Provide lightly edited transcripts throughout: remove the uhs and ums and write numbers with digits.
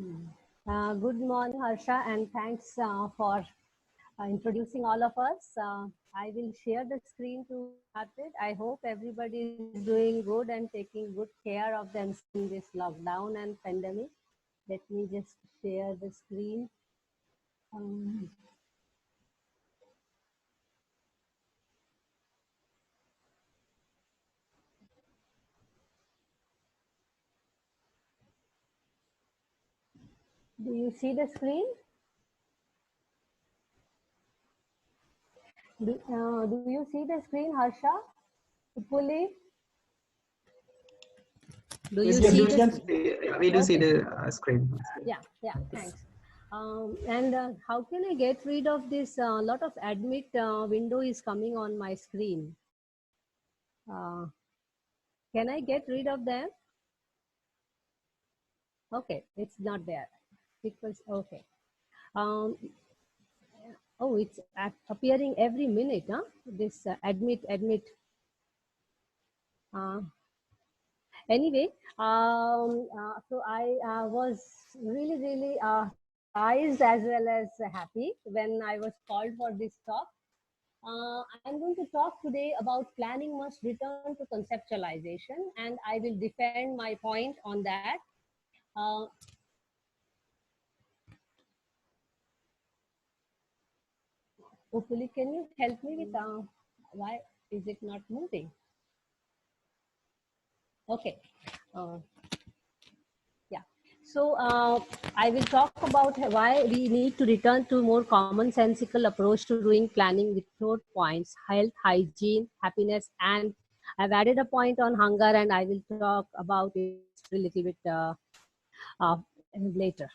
Good morning, Harsha, and thanks for introducing all of us. I will share the screen to start it. I hope everybody is doing good and taking good care of themselves in this lockdown and pandemic. Let me just share the screen. Um, do you see the screen? Do you see the screen, Harsha? Upuli? Do Yes, you we see do the see, screen? we do see Okay. the screen. Yeah, thanks. And how can I get rid of this? Lot of admit window is coming on my screen. Uh, can I get rid of them? Okay, it's not there. Because, okay. Um, oh, it's appearing every minute, huh? This admit. Uh, anyway, so I was really surprised as well as happy when I was called for this talk. I'm going to talk today about planning must return to conceptualization, and I will defend my point on that. Uh, Hopefully, can you help me with why is it not moving? Okay. Uh, yeah. So I will talk about why we need to return to more commonsensical approach to doing planning with 4 points: health, hygiene, happiness, and I've added a point on hunger, and I will talk about it a little bit uh, later.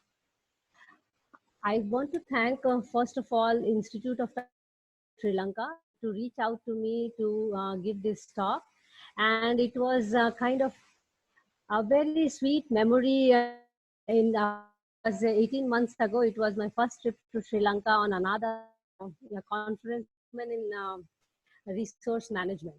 I want to thank, first of all, Institute of Sri Lanka to reach out to me to give this talk. And it was kind of a very sweet memory. Was 18 months ago. It was my first trip to Sri Lanka on another conference in resource management.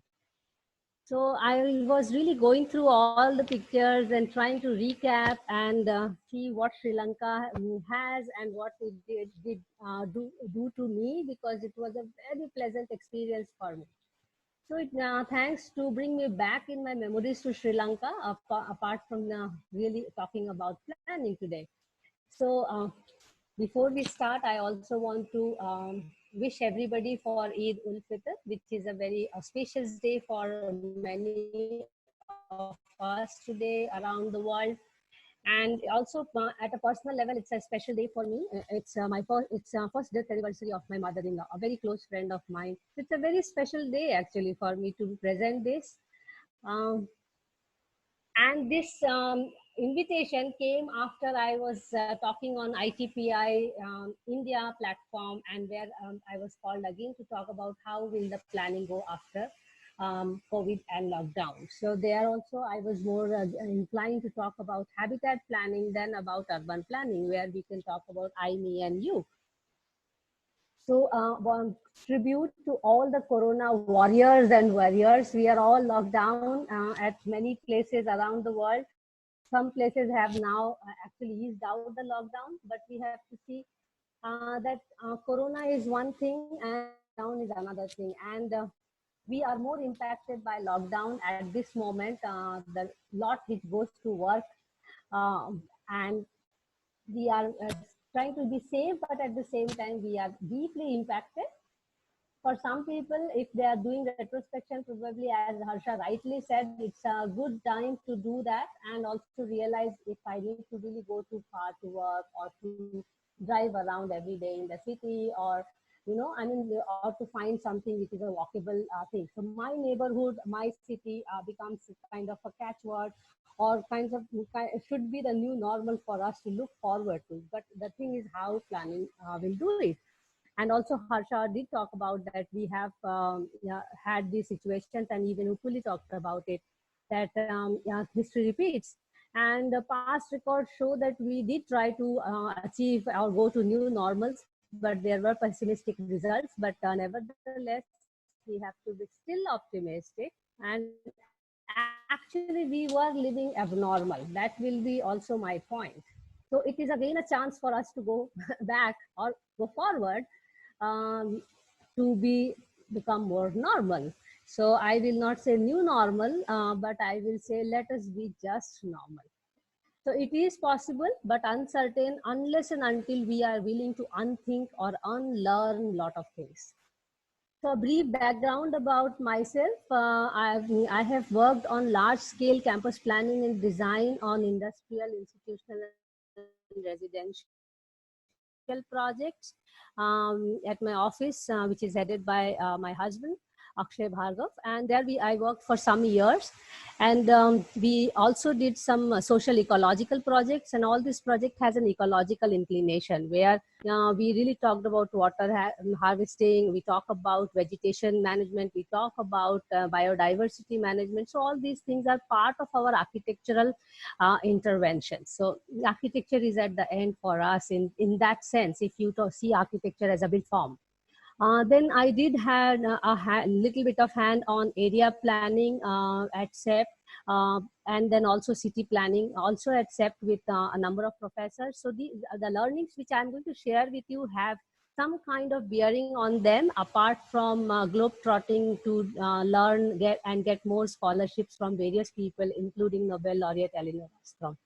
So I was really going through all the pictures and trying to recap and see what Sri Lanka has and what it do to me, because it was a very pleasant experience for me. So thanks to bring me back in my memories to Sri Lanka, apart from really talking about planning today. So before we start, I also want to wish everybody for Eid ul Fitr, which is a very auspicious day for many of us today around the world. And also at a personal level, it's a special day for me. It's first death anniversary of my mother-in-law, a very close friend of mine. It's a very special day actually for me to present this. Um, and this invitation came after I was talking on ITPI India platform, and where I was called again to talk about how will the planning go after COVID and lockdown. So there also I was more inclined to talk about habitat planning than about urban planning, where we can talk about I, me, and you. So, one tribute to all the Corona warriors and warriors. We are all locked down at many places around the world. Some places have now actually eased out the lockdown, but we have to see that Corona is one thing and lockdown is another thing. And we are more impacted by lockdown at this moment. The lot which goes to work, and we are trying to be safe, but at the same time we are deeply impacted. For some people, if they are doing retrospection, probably as Harsha rightly said, it's a good time to do that and also realize if I need to really go too far to work or to drive around every day in the city, or or to find something which is a walkable thing. So my neighborhood, my city becomes kind of a catchword, or kinds of should be the new normal for us to look forward to. But the thing is how planning will do it. And also Harsha did talk about that we have yeah, had these situations, and even Upuli talked about it, that yeah, history repeats. And the past records show that we did try to achieve or go to new normals, but there were pessimistic results. But nevertheless, we have to be still optimistic. And actually, we were living abnormal. That will be also my point. So it is again a chance for us to go back or go forward, um, to become more normal. So I will not say new normal, but I will say let us be just normal. So it is possible, but uncertain unless and until we are willing to unthink or unlearn a lot of things. So a brief background about myself. I have worked on large scale campus planning and design on industrial, institutional and residential projects at my office, which is headed by my husband, Akshay Bhargav. And there I worked for some years. And we also did some social ecological projects, and all this project has an ecological inclination where we really talked about water harvesting, we talk about vegetation management, we talk about biodiversity management. So all these things are part of our architectural intervention. So architecture is at the end for us in that sense, if you see architecture as a built form. Then I did have little bit of hand on area planning at SEP, and then also city planning, also at SEP with a number of professors. So the learnings which I'm going to share with you have some kind of bearing on them, apart from globe-trotting to get more scholarships from various people, including Nobel laureate Elinor Ostrom.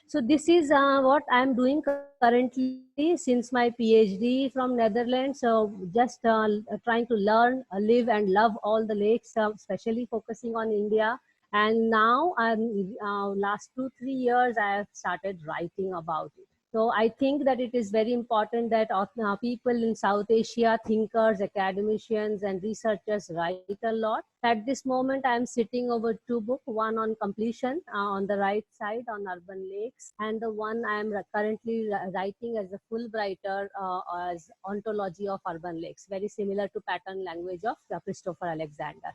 So this is what I'm doing currently since my PhD from Netherlands. So just trying to learn, live and love all the lakes, especially focusing on India. And now last 2-3 years, I have started writing about it. So I think that it is very important that people in South Asia, thinkers, academicians, and researchers write a lot. At this moment, I'm sitting over two books, one on completion on the right side on urban lakes, and the one I'm currently writing as a Fulbrighter as ontology of urban lakes, very similar to pattern language of Christopher Alexander.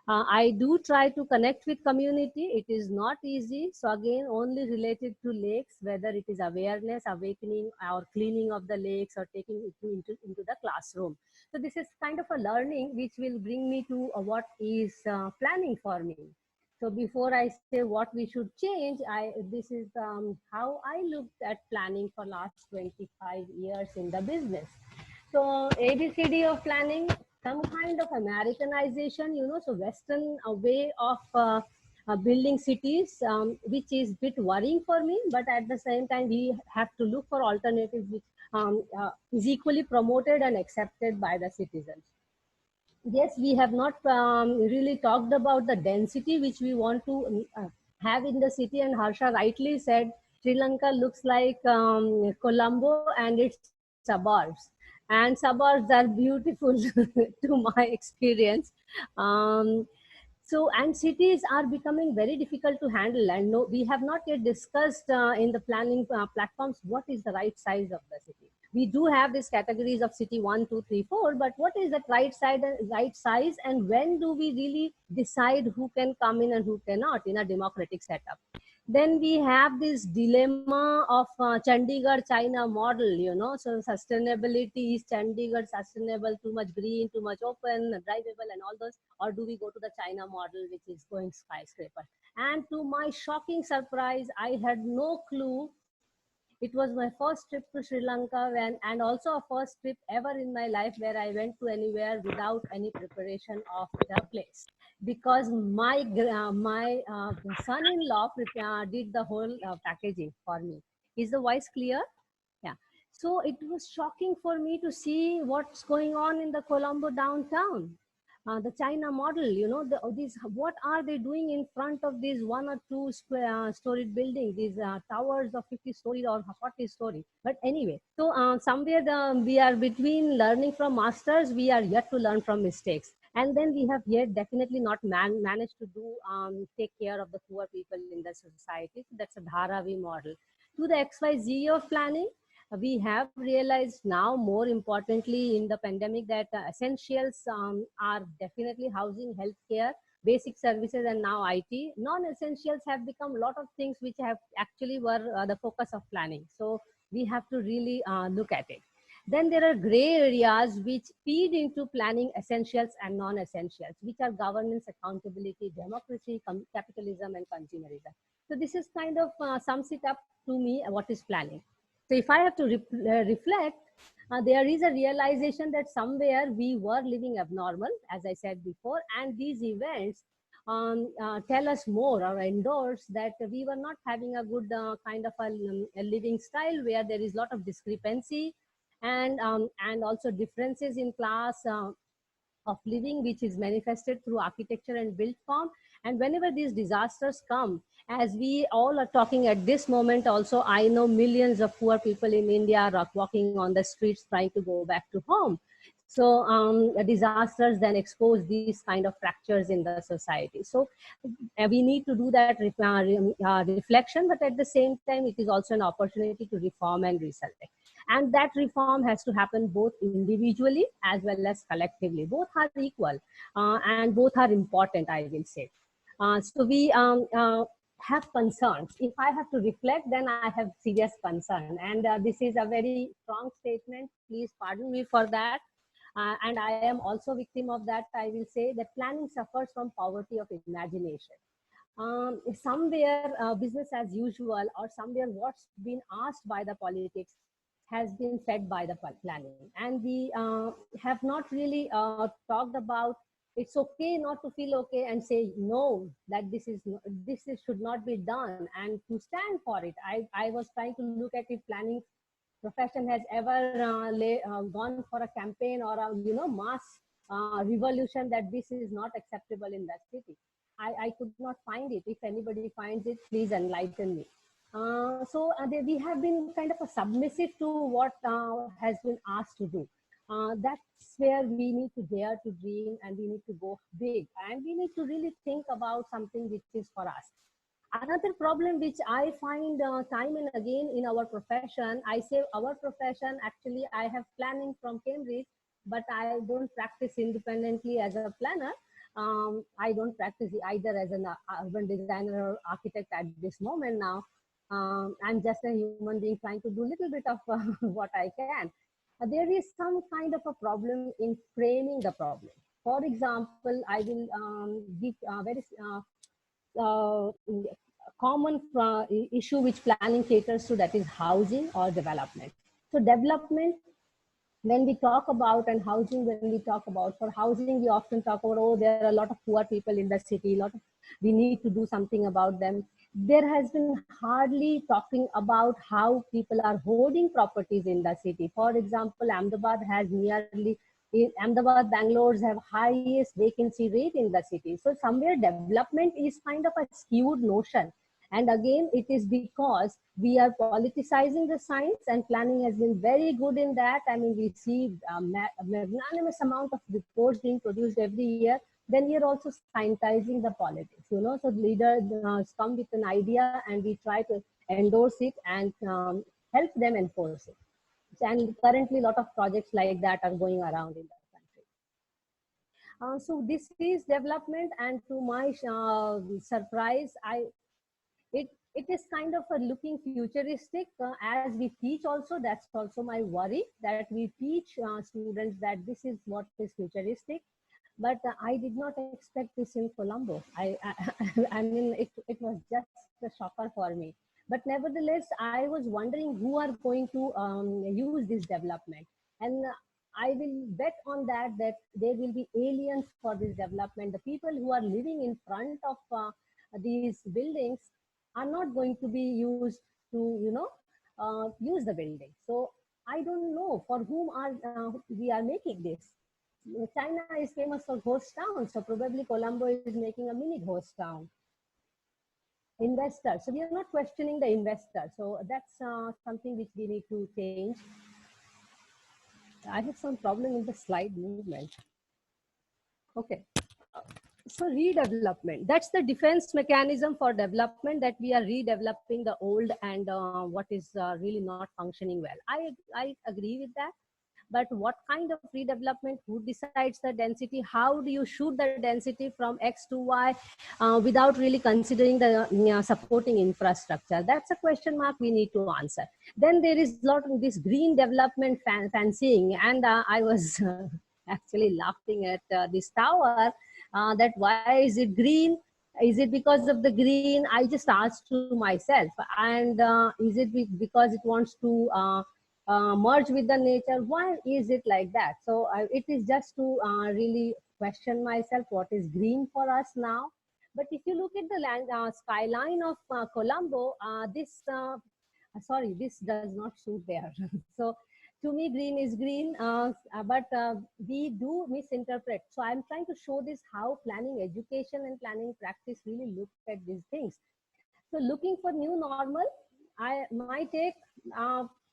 I do try to connect with community. It is not easy. So again, only related to lakes, whether it is awareness, awakening, or cleaning of the lakes, or taking it into the classroom. So this is kind of a learning which will bring me to what is planning for me. So before I say what we should change, this is how I looked at planning for last 25 years in the business. So ABCD of planning, some kind of Americanization, so Western way of building cities, which is a bit worrying for me. But at the same time, we have to look for alternatives which is equally promoted and accepted by the citizens. Yes, we have not really talked about the density which we want to have in the city. And Harsha rightly said, Sri Lanka looks like Colombo and its suburbs. And suburbs are beautiful to my experience. Um, so, and cities are becoming very difficult to handle. And no, we have not yet discussed in the planning platforms what is the right size of the city. We do have these categories of city 1, 2, 3, 4, but what is that right size, and when do we really decide who can come in and who cannot in a democratic setup? Then we have this dilemma of Chandigarh China model, so sustainability, is Chandigarh sustainable, too much green, too much open, drivable and all those, or do we go to the China model which is going skyscraper? And to my shocking surprise, I had no clue. It was my first trip to Sri Lanka, and also a first trip ever in my life where I went to anywhere without any preparation of the place, because my son-in-law did the whole packaging for me. Is the voice clear? Yeah. So it was shocking for me to see what's going on in the Colombo downtown. The China model, these, what are they doing in front of these 1 or 2 storied buildings, these towers of 50 story or 40 story. But anyway, so somewhere we are between learning from masters, we are yet to learn from mistakes. And then we have yet definitely not managed to do take care of the poor people in the society. So that's a Dharavi model. To the XYZ of planning, we have realized now, more importantly in the pandemic, that essentials are definitely housing, healthcare, basic services, and now IT. Non-essentials have become a lot of things which have actually were the focus of planning. So we have to really look at it. Then there are gray areas which feed into planning essentials and non-essentials, which are governance, accountability, democracy, capitalism, and consumerism. So this is kind of sums it up to me what is planning. So if I have to reflect, there is a realization that somewhere we were living abnormal, as I said before, and these events tell us more or endorse that we were not having a good kind of a living style where there is a lot of discrepancy and also differences in class of living, which is manifested through architecture and built form. And whenever these disasters come, as we all are talking at this moment, also I know millions of poor people in India are walking on the streets trying to go back to home. So disasters then expose these kind of fractures in the society. So we need to do that reflection, but at the same time it is also an opportunity to reform and reselect, and that reform has to happen both individually as well as collectively. Both are equal and both are important, I will say. So we have concerns. If I have to reflect, then I have serious concern, and this is a very strong statement, please pardon me for that. And I am also victim of that. I will say that planning suffers from poverty of imagination. Somewhere business as usual, or somewhere what's been asked by the politics has been fed by the planning, and we have not really talked about it's okay not to feel okay and say no, that should not be done, and to stand for it. I was trying to look at if planning profession has ever gone for a campaign or a mass revolution that this is not acceptable in that city. I could not find it. If anybody finds it, please enlighten me. We have been kind of a submissive to what has been asked to do. That's where we need to dare to dream, and we need to go big, and we need to really think about something which is for us. Another problem which I find time and again in our profession, I say our profession, actually I have planning from Cambridge, but I don't practice independently as a planner. I don't practice either as an urban designer or architect at this moment now. I'm just a human being trying to do a little bit of what I can. There is some kind of a problem in framing the problem. For example, I will give very common issue which planning caters to, that is housing or development. So development, when we talk about, and housing, when we talk about, for housing we often talk about, oh, there are a lot of poor people in the city, we need to do something about them. There has been hardly talking about how people are holding properties in the city. For example, Ahmedabad has nearly, Ahmedabad, Bangalore have highest vacancy rate in the city. So somewhere development is kind of a skewed notion. And again, it is because we are politicizing the science, and planning has been very good in that. I mean, we see a magnanimous amount of reports being produced every year. Then we are also scientizing the politics, so leaders come with an idea and we try to endorse it and help them enforce it. And currently a lot of projects like that are going around in the country. So this is development, and to my surprise, it is kind of a looking futuristic as we teach also. That's also my worry, that we teach students that this is what is futuristic. But I did not expect this in Colombo. I mean, it was just a shocker for me. But nevertheless, I was wondering who are going to use this development. And I will bet on that there will be aliens for this development. The people who are living in front of these buildings are not going to be used to, use the building. So I don't know for whom are we are making this. China is famous for ghost towns, so probably Colombo is making a mini ghost town. Investors. So we are not questioning the investor. So that's something which we need to change. I have some problem with the slide movement. Okay. So redevelopment, that's the defense mechanism for development, that we are redeveloping the old and what is really not functioning well. I agree with that. but what kind of redevelopment, who decides the density, how do you shoot the density from X to Y without really considering the supporting infrastructure? That's a question mark we need to answer. Then there is a lot of this green development fancying, and I was actually laughing at this tower, that why is it green? Is it because of the green? I just asked to myself. And is it because it wants to merge with the nature? Why is it like that? So it is just to really question myself, what is green for us now? But if you look at the skyline of Colombo, sorry, this does not suit there. So to me, green is green, but we do misinterpret. So I'm trying to show this how planning education and planning practice really look at these things. So looking for new normal, my take,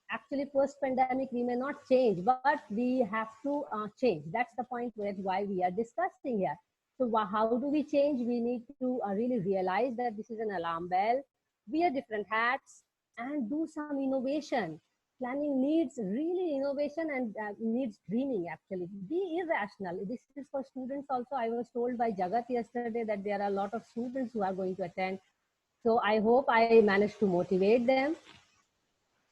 actually post-pandemic, we may not change, but we have to change. That's the point why we are discussing here. So how do we change? We need to really realize that this is an alarm bell, wear different hats, and do some innovation. Planning needs really innovation and needs dreaming actually. Be irrational. This is for students also. I was told by Jagat yesterday that there are a lot of students who are going to attend. So I hope I managed to motivate them.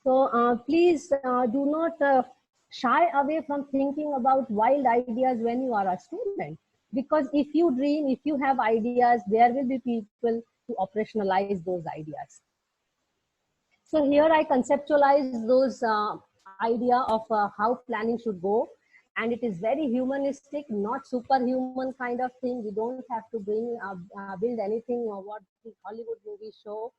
So please do not shy away from thinking about wild ideas when you are a student. Because if you dream, if you have ideas, there will be people to operationalize those ideas. So here I conceptualize those idea of how planning should go. And it is very humanistic, not superhuman kind of thing. We don't have to build anything or what the Hollywood movies show.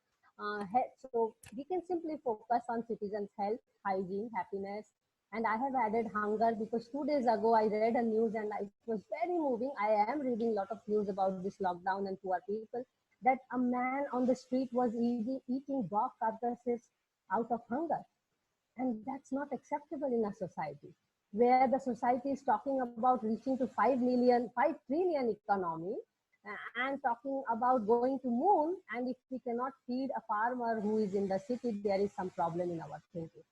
So we can simply focus on citizens' health, hygiene, happiness. And I have added hunger because 2 days ago I read a news and it was very moving. I am reading a lot of news about this lockdown and poor people, that a man on the street was eating dog carcasses out of hunger. And that's not acceptable in a society where the society is talking about reaching to 5 trillion economy, and talking about going to moon. And if we cannot feed a farmer who is in the city, there is some problem in our thinking.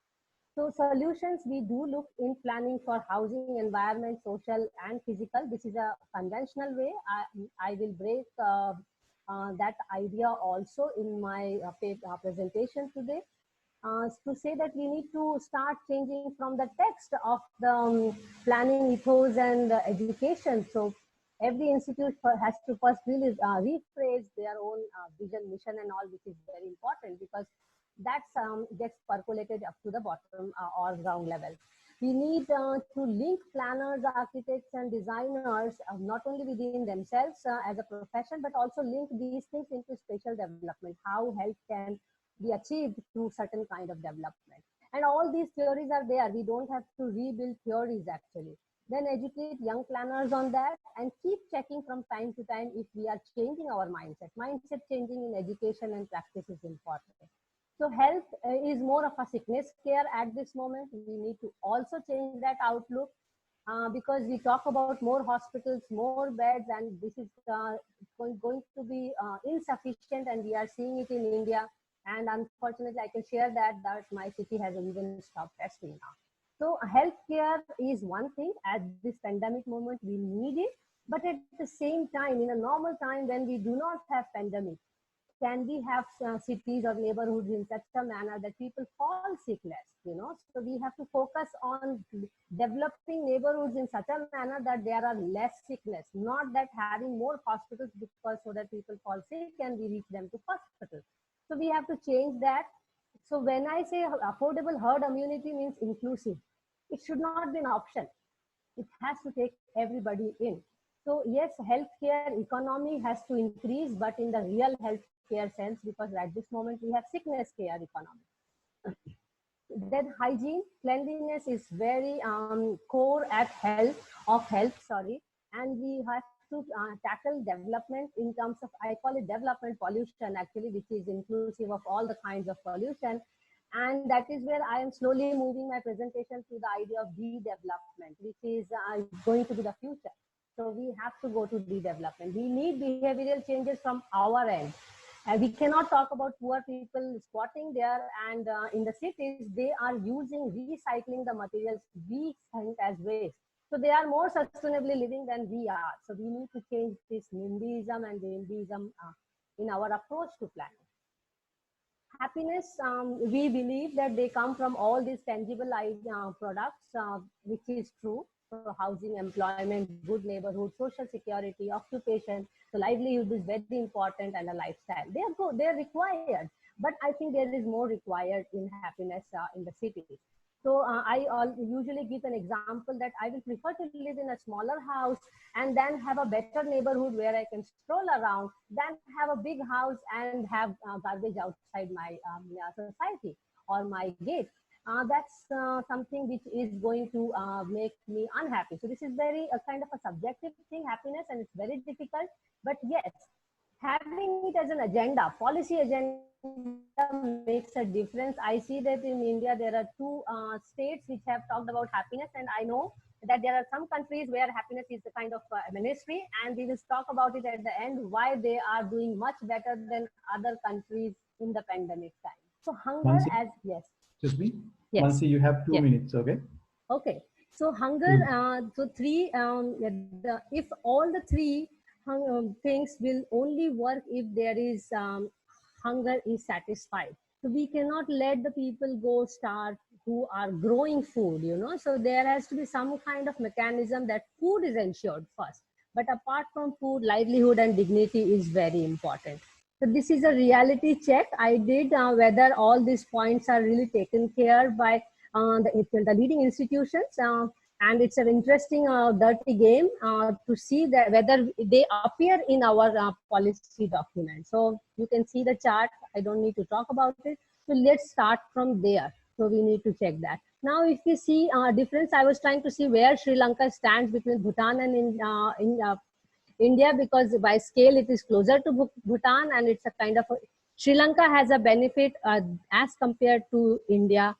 So solutions, we do look in planning for housing, environment, social and physical. This is a conventional way. I will break that idea also in my presentation today. To say that we need to start changing from the text of the planning ethos and education. So every institute has to first really rephrase their own vision, mission and all, which is very important because that's gets percolated up to the bottom or ground level. We need to link planners, architects and designers not only within themselves as a profession, but also link these things into spatial development, how health can be achieved through certain kind of development. And all these theories are there. We don't have to rebuild theories actually. Then educate young planners on that and keep checking from time to time if we are changing our mindset. Mindset changing in education and practice is important. So health is more of a sickness care at this moment. We need to also change that outlook because we talk about more hospitals, more beds, and this is going to be insufficient, and we are seeing it in India. And unfortunately, I can share that my city has even stopped testing now. So healthcare is one thing. At this pandemic moment, we need it. But at the same time, in a normal time when we do not have pandemic, can we have cities or neighborhoods in such a manner that people fall sick less, So we have to focus on developing neighborhoods in such a manner that there are less sickness, not that having more hospitals because so that people fall sick and we reach them to hospitals. So we have to change that. So when I say affordable herd immunity means inclusive, it should not be an option. It has to take everybody in. So yes, healthcare economy has to increase, but in the real healthcare sense, because at this moment we have sickness care economy. Then hygiene, cleanliness is very core at health, and we have to tackle development in terms of, I call it development pollution actually, which is inclusive of all the kinds of pollution. And that is where I am slowly moving my presentation to the idea of de-development, which is going to be the future. So we have to go to de-development. We need behavioral changes from our end. We cannot talk about poor people squatting there, and in the cities, they are using, recycling the materials we send as waste. So they are more sustainably living than we are. So we need to change this NIMBYism and NIMBYism in our approach to planning. Happiness, we believe that they come from all these tangible products, which is true. So housing, employment, good neighborhood, social security, occupation. So livelihood is very important, and a lifestyle. They are good, they are required. But I think there is more required in happiness in the cities. So I usually give an example that I will prefer to live in a smaller house and then have a better neighborhood where I can stroll around, than have a big house and have garbage outside my society or my gate. That's something which is going to make me unhappy. So this is very a kind of a subjective thing, happiness, and it's very difficult. But yes, having it as an agenda, policy agenda makes a difference. I see that in India there are two states which have talked about happiness, and I know that there are some countries where happiness is the kind of ministry, and we will talk about it at the end why they are doing much better than other countries in the pandemic time. So hunger Mansi, as yes, excuse me. yes, Mansi, you have two yes. minutes, okay? Okay, so hunger, Two. so three, if all the three things will only work if there is hunger is satisfied. So we cannot let the people go starve who are growing food, you know. So there has to be some kind of mechanism that food is ensured first. But apart from food, livelihood and dignity is very important. So this is a reality check I did whether all these points are really taken care by the leading institutions. And it's an interesting dirty game to see that whether they appear in our policy document. So you can see the chart. I don't need to talk about it. So let's start from there. So we need to check that. Now, if we see difference, I was trying to see where Sri Lanka stands between Bhutan and in India, because by scale it is closer to Bhutan, and it's a kind of a, Sri Lanka has a benefit as compared to India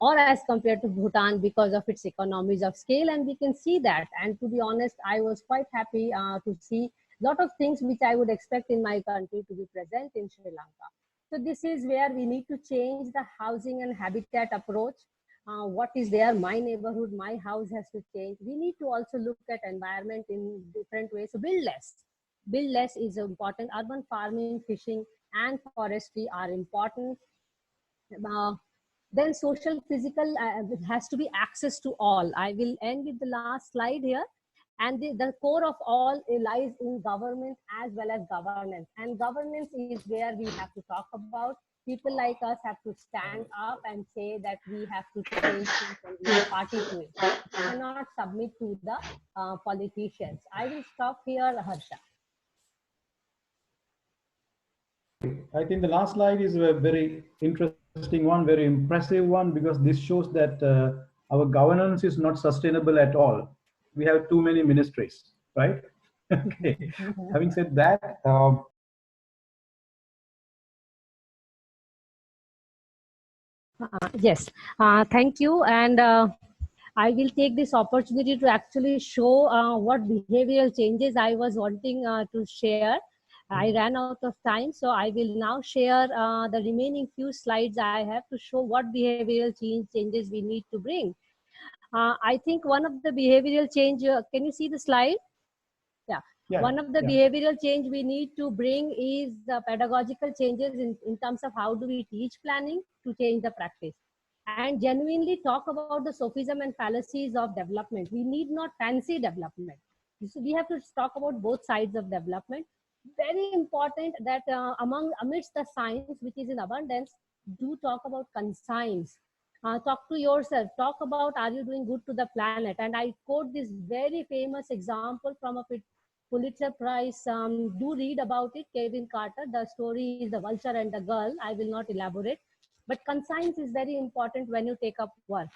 or as compared to Bhutan because of its economies of scale, and we can see that. And to be honest, I was quite happy to see a lot of things which I would expect in my country to be present in Sri Lanka. So this is where we need to change the housing and habitat approach. What is there? My neighborhood, my house has to change. We need to also look at environment in different ways. So build less. Build less is important. Urban farming, fishing, and forestry are important. Uh, then social physical has to be access to all. I will end with the last slide here. And the core of all lies in government as well as governance. And governance is where we have to talk about. People like us have to stand up and say that we have to change things and we are party to it. We cannot submit to the politicians. I will stop here, Harsha. I think the last slide is a very interesting one, very impressive one, because this shows that our governance is not sustainable at all. We have too many ministries, right? Okay. Having said that, Yes, thank you. And I will take this opportunity to actually show what behavioral changes I was wanting to share. I ran out of time, so I will now share the remaining few slides I have to show what behavioral changes we need to bring. I think one of the behavioral change, can you see the slide? Yeah. yeah, One of the yeah. behavioral change we need to bring is the pedagogical changes in terms of how do we teach planning to change the practice, and genuinely talk about the sophism and fallacies of development. We need not fancy development. So we have to talk about both sides of development. Very important that amidst the science which is in abundance, do talk about conscience. Talk to yourself. Talk about, are you doing good to the planet? And I quote this very famous example from a Pulitzer Prize. Do read about it, Kevin Carter. The story is The Vulture and the Girl. I will not elaborate. But conscience is very important when you take up work.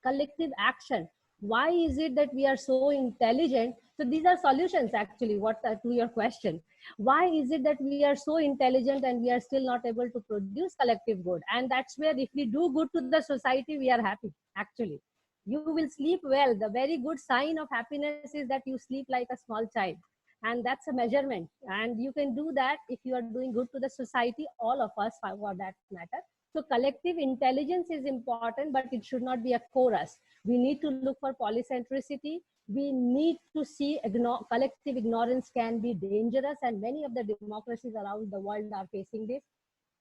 Collective action. Why is it that we are so intelligent? So these are solutions actually, what to your question. Why is it that we are so intelligent and we are still not able to produce collective good? And that's where if we do good to the society, we are happy actually. You will sleep well. The very good sign of happiness is that you sleep like a small child. And that's a measurement. And you can do that if you are doing good to the society, all of us for that matter. So collective intelligence is important, but it should not be a chorus. We need to look for polycentricity. We need to see collective ignorance can be dangerous, and many of the democracies around the world are facing this.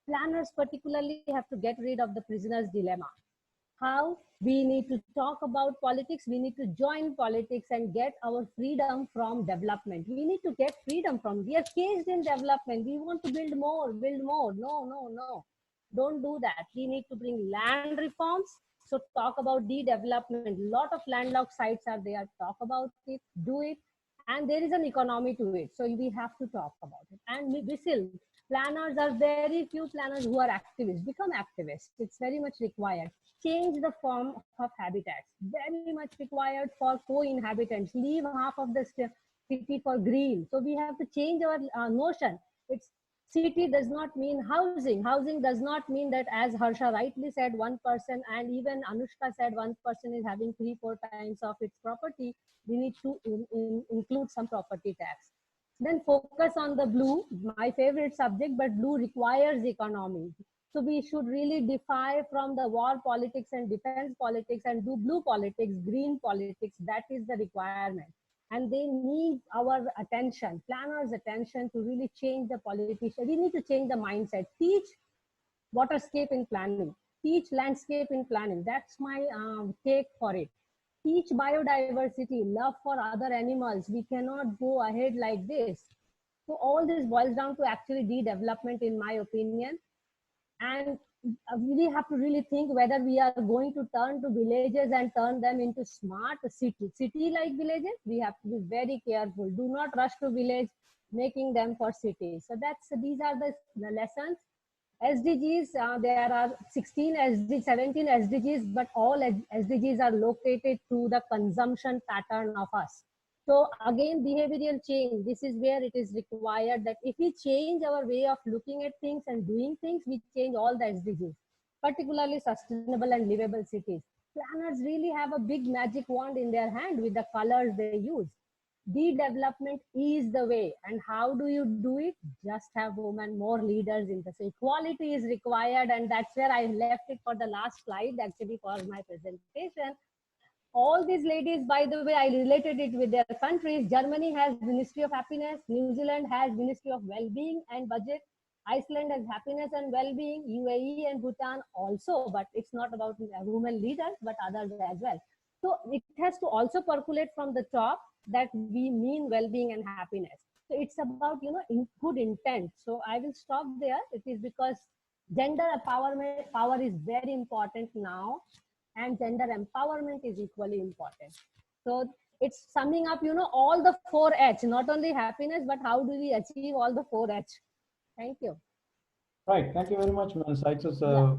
Planners particularly have to get rid of the prisoner's dilemma. How we need to talk about politics, we need to join politics and get our freedom from development. We need to get freedom from, we are caged in development. We want to build more, build more. No, no, no. Don't do that. We need to bring land reforms. So talk about de-development. A lot of landlocked sites are there. Talk about it, do it. And there is an economy to it. So we have to talk about it. And WISL, planners are very few planners who are activists. Become activists. It's very much required. Change the form of habitats. Very much required for co-inhabitants. Leave half of the city for green. So we have to change our notion. It's city does not mean housing. Housing does not mean that, as Harsha rightly said, one person, and even Anushka said, one person is having 3-4 times of its property. We need to include some property tax. Then focus on the blue, my favorite subject, but blue requires economy. So we should really defy from the war politics and defense politics and do blue politics, green politics. That is the requirement. And they need our attention, planners' attention, to really change the politician. We need to change the mindset. Teach waterscape in planning. Teach landscape in planning. That's my take for it. Teach biodiversity, love for other animals. We cannot go ahead like this. So all this boils down to actually de-development, in my opinion. And we have to really think whether we are going to turn to villages and turn them into smart city-like villages. We have to be very careful. Do not rush to village, making them for cities. So these are the lessons. SDGs, there are 17 SDGs, but all SDGs are located to the consumption pattern of us. So again, behavioral change, this is where it is required that if we change our way of looking at things and doing things, we change all the SDGs, particularly sustainable and livable cities. Planners really have a big magic wand in their hand with the colors they use. De-development is the way. And how do you do it? Just have women, more leaders in this. Equality is required, and that's where I left it for the last slide, actually, for my presentation. All these ladies, by the way, I related it with their countries. Germany has Ministry of Happiness. New Zealand has Ministry of Well-being and Budget. Iceland has Happiness and Well-being. UAE and Bhutan also, but it's not about women leaders, but others as well. So it has to also percolate from the top that we mean well-being and happiness. So it's about, good intent. So I will stop there. It is because gender empowerment, power is very important now, and gender empowerment is equally important. So it's summing up, all the 4H, not only happiness, but how do we achieve all the 4H? Thank you. Right. Thank you very much, Manasa. It was